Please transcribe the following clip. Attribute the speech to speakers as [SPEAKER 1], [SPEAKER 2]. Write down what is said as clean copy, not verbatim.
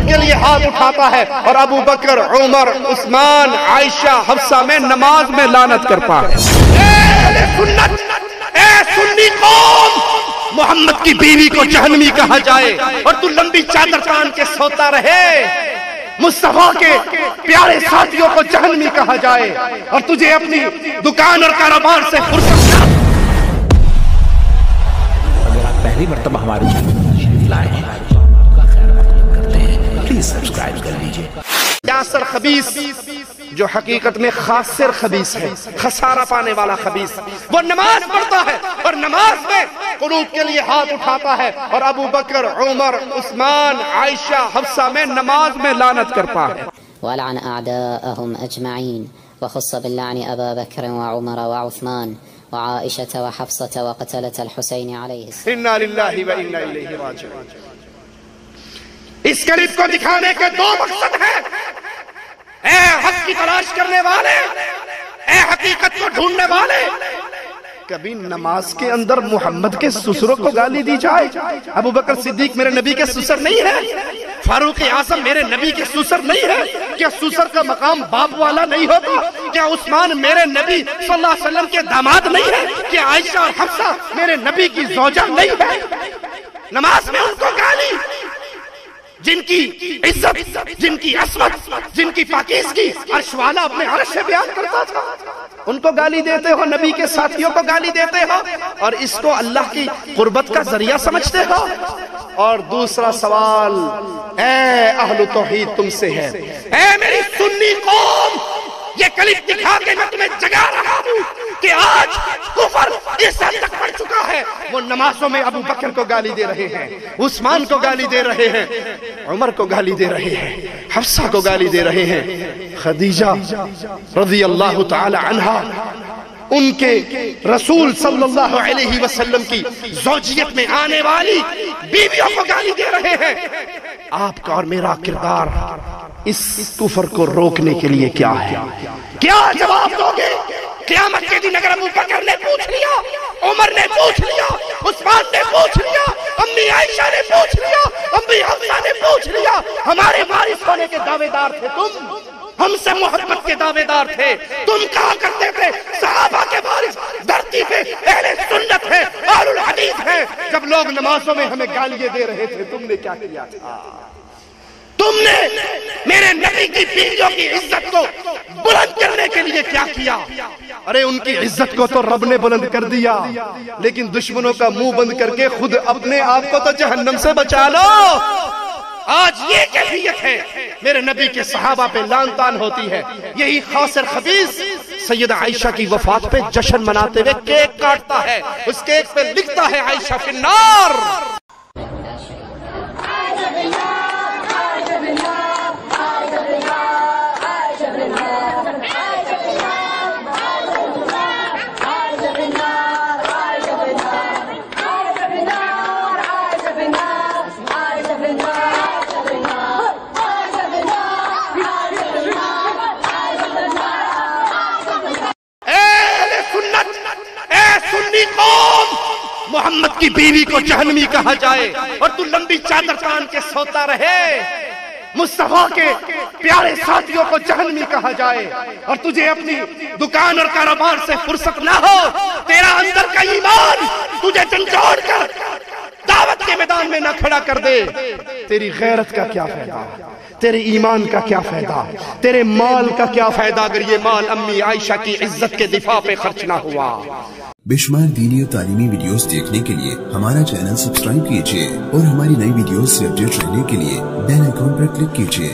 [SPEAKER 1] کے لیے ہاتھ اٹھاتا ہے اور ابو بکر، عمر، عثمان، عائشہ، حفصہ میں نماز میں لعنت کرتا ہے۔ اے اہل سنت، اے سنی قوم، محمد کی بیوی کو جہنمی کہا جائے اور تو لمبی چادر تان کے سوتا رہے، مصطفیٰ کے پیارے ساتھیوں کو جہنمی کہا جائے اور تجھے اپنی دکان اور کاروبار سے فرصت نہ۔
[SPEAKER 2] اگر آپ پہلی مرتبہ ہمارے چینل پر تشریف لائے ہیں تو آپ کا خیر مقدم کرتے ہیں، پلیز سبسکرائب کر لیجئے۔
[SPEAKER 1] یاسر خبیث جو حقیقت میں خاسر خبیث ہے، خسارہ پانے والا خبیث، وہ نماز پڑھتا ہے اور نماز میں قنوت کے لیے ہاتھ اٹھاتا ہے اور ابو بکر، عمر، عثمان، عائشہ، حفصہ میں نماز میں لعنت کرتا ہے۔
[SPEAKER 3] وَلَعَنَ أَعْدَاءَهُمْ أَجْمَعِينَ وَخُصَّ بِاللَّعْنِ أَبَا بَكْرٍ وَعُمَرَ وَعُثْمَانَ وعائشة وحفصة وقتلة الحسين عليه السلام۔
[SPEAKER 1] اِنَّا لِلَّهِ وَإِنَّا إِلَيْهِ راجعون۔ اس کلپ کو دکھانے کے دو مقصد ہیں۔ اے حق کی تلاش کرنے والے، اے حقیقت کو ڈھونڈنے والے، کبھی نماز کے اندر محمد کے سسروں کو گالی دی جائے؟ ابو بکر صدیق میرے نبی کے سسر نہیں ہے؟ فاروق اعظم میرے نبی کے سسر نہیں ہے؟ کیا سسر کا مقام باپ والا نہیں ہوتا؟ کیا عثمان میرے نبی صلی اللہ علیہ وسلم کے داماد نہیں ہے؟ کیا عائشہ اور حفصہ میرے نبی کی زوجہ نہیں ہے؟ نماز میں ان کو گالی، جن کی عزت، جن کی عصمت، جن کی پاکیزگی عرش والا اپنے عرش سے بیان کرتا تھا، ان کو گالی دیتے ہو، نبی کے ساتھیوں کو گالی دیتے ہو اور اس کو اللہ کی قربت کا ذریعہ سمجھتے ہو۔ اور دوسرا سوال اے اہل توحید تم سے ہے، اے میری سنی قوم، یہ کلپ دکھا کے میں تمہیں جگا رہا ہوں کہ آج کفر اس حد تک بڑھ چکا ہے، وہ نمازوں میں ابو بکر کو گالی دے رہے ہیں، عثمان کو گالی دے رہے ہیں، عمر کو گالی دے رہے ہیں، حفصہ کو گالی دے رہے ہیں، خدیجہ رضی اللہ تعالی عنہا ان کے رسول صلی اللہ علیہ وسلم کی زوجیت میں آنے والی بیویوں کو گالی دے رہے ہیں۔ آپ کا اور میرا کردار اس کفر کو روکنے کے لیے کیا ہے؟ کیا جواب دو گے؟ قیامت کے دن اگر ابو بکر نے پوچھ لیا، عمر نے پوچھ لیا، عثمان نے پوچھ لیا، امی عائشہ نے پوچھ لیا، امی حفصہ نے پوچھ لیا، ہمارے وارث ہونے کے دعوے دار تھے تم، ہم سے محبت کے دعوے دار تھے، تم کہا کرتے تھے صحابہ کے وارث دھرتی پہ اہل سنت ہے، اہل الحدیث ہے، جب لوگ نمازوں میں ہمیں گالیاں دے رہے تھے تم نے کیا کیا تھا؟ تم نے میرے نبی کی بیویوں کی عزت کو بلند کرنے کے لیے کیا کیا؟ ارے ان کی عزت کو تو رب نے بلند کر دیا، لیکن دشمنوں کا منہ بند کر کے خود اپنے آپ کو تو جہنم سے بچا لو۔ آج یہ کیفیت ہے، میرے نبی کے صحابہ پہ لعن طعن ہوتی ہے، یہی خاسر خبیث سیدہ عائشہ کی وفات پہ جشن مناتے ہوئے کیک کاٹتا ہے، اس کیک پہ لکھتا ہے عائشہ فی النار۔ محمد کی بیوی کو جہنمی کہا جائے اور تو لمبی چادر تان کے سوتا رہے، مصطفیٰ کے پیارے ساتھیوں کو جہنمی کہا جائے اور تجھے اپنی دکان اور کاروبار سے فرصت نہ ہو، تیرا اندر کا ایمان تجھے جھنجھوڑ کر دعوت کے میدان میں نہ کھڑا کر دے، تیری غیرت کا کیا فائدہ؟ تیرے ایمان کا کیا فائدہ؟ تیرے مال کا کیا فائدہ اگر یہ مال امی عائشہ کی عزت کے دفاع پہ خرچ نہ ہوا؟
[SPEAKER 4] بے شمار دینی اور تعلیمی ویڈیوز دیکھنے کے لیے ہمارا چینل سبسکرائب کیجئے اور ہماری نئی ویڈیوز سے اپڈیٹ رہنے کے لیے بیل آئیکن پر کلک کیجئے۔